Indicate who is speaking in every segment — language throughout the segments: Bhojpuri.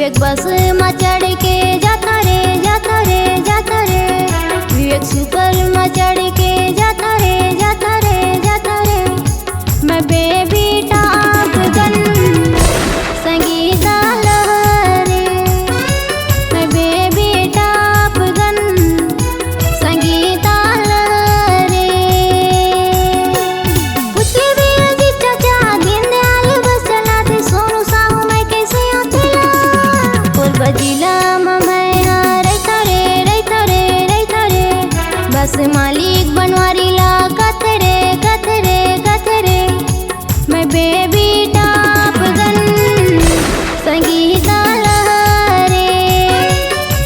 Speaker 1: विवेक बस में चढ़ के जाता रे जाता रे जाता रे। विवेक सुपर में चढ़ के जाता रे जाता रे जाता रे। मैं बेबी टॉप गन संगीता लहरे। मैं बेबी टॉप गन संगीता लहरे। पूछले भी अजीत चाचा दीनदयाल बस चलाते सोनू साहू मैं कैसे आतेला। कोरबा जिला में मैं रहता रे रहता रे रहता रे। बस मालिक बनवारी ला कतरे कतरे कतरे। मैं बेबी टॉप गन संगीता लहरे।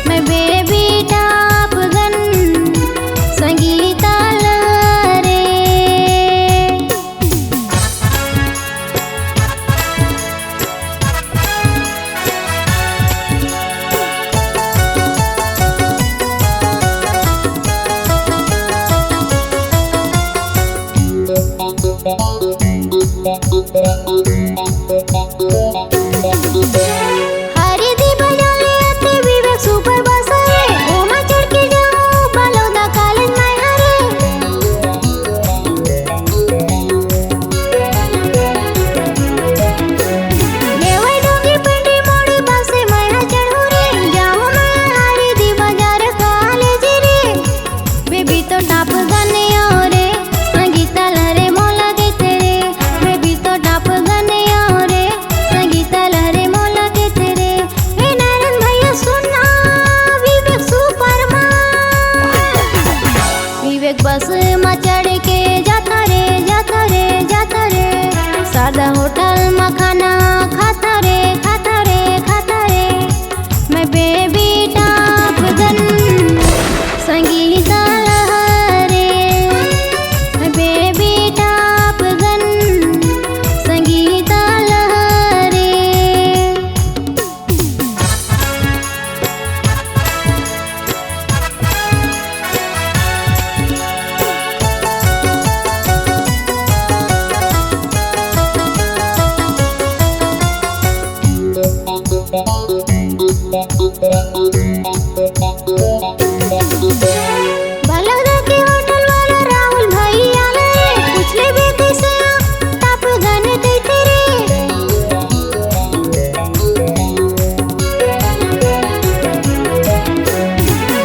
Speaker 1: मैं बेबी टॉप गन संगीता लहरे। हरी दी बजाले आते विवेक सुपर बस रे। ओमा चढ़ के जाऊं बलौदा कॉलेज में हरे। लेवई डोंगी पिंडी मोड़ी बस से मैं चढ़ू रे। जाऊं मैं हरी दी बाजार कॉलेज रे। बेबी तो टॉप गन रे संगीता लहरे मोला के तेरे। बेबी तो टॉप गन रे संगीता लहरे मोला के तेरे। हे नारायण भैया सुनना विवेक सुपर विवेक बस में चढ़ के जाता रे जाता रे जाता रे। सादा होटल में खाना खाता रे खाता रे खाता रे। मैं बेबी टॉप गन संगीता लहरे। मैं बेबी टॉप गन संगीता लहरे। बलौदा के होटल वाला राहुल भाई आले। पूछले भी कैसे टॉप गन कहते रे।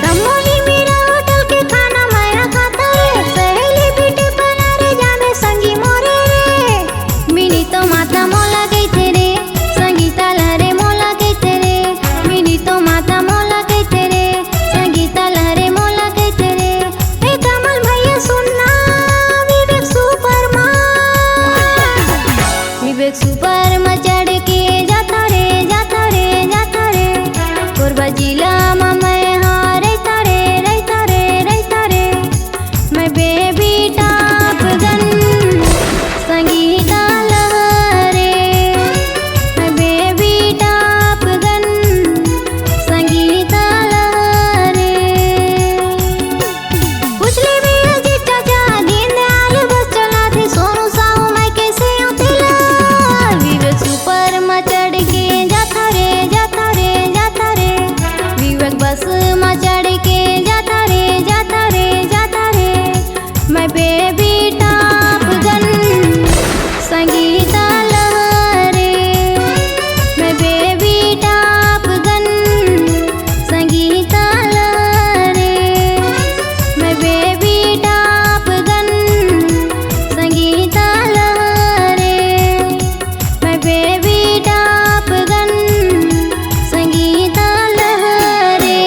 Speaker 1: रमोली मेरा होटल के खाना मैं खाता रे। सहेली बेटे बना रे जाने संगी मोरे रे। मिनी तो माता मोला कहते रे संगीता लहरे मोला कहते रे। मिनी तो माता मोला कहते रे संगीता लहरे मोला कहते रे। हे कमल भैया सुनना विवेक सुपर विवेक सुपर में चढ़ के जाता रे जाता रे जाता रे। कोरबा जिला में मैं रहता रे रहता रे रहता रे। मैं बेबी टॉप गन संगीता लहरे। मैं बेबी टॉप गन संगीता लहरे। पूछले भी अजीत चाचा दीनदयाल बस चलाते सोनू साहू मैं कैसे आतेला। विवेक सुपर में चढ़ के जाता रे जाता रे जाता रे। विवेक बस में चढ़ के जाता रे जाता रे जाता रे। मैं बेबी टॉप गन संगीता लहरे। मैं बेबी टॉप गन संगीता लहरे। मैं बेबी टॉप गन संगीता लहरे। मैं बेबी टॉप गन संगीता लहरे।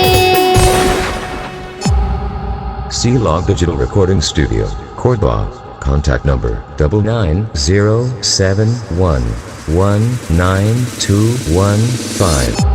Speaker 2: C-Log Digital Recording Studio, Cordoba. Contact number 99071192115.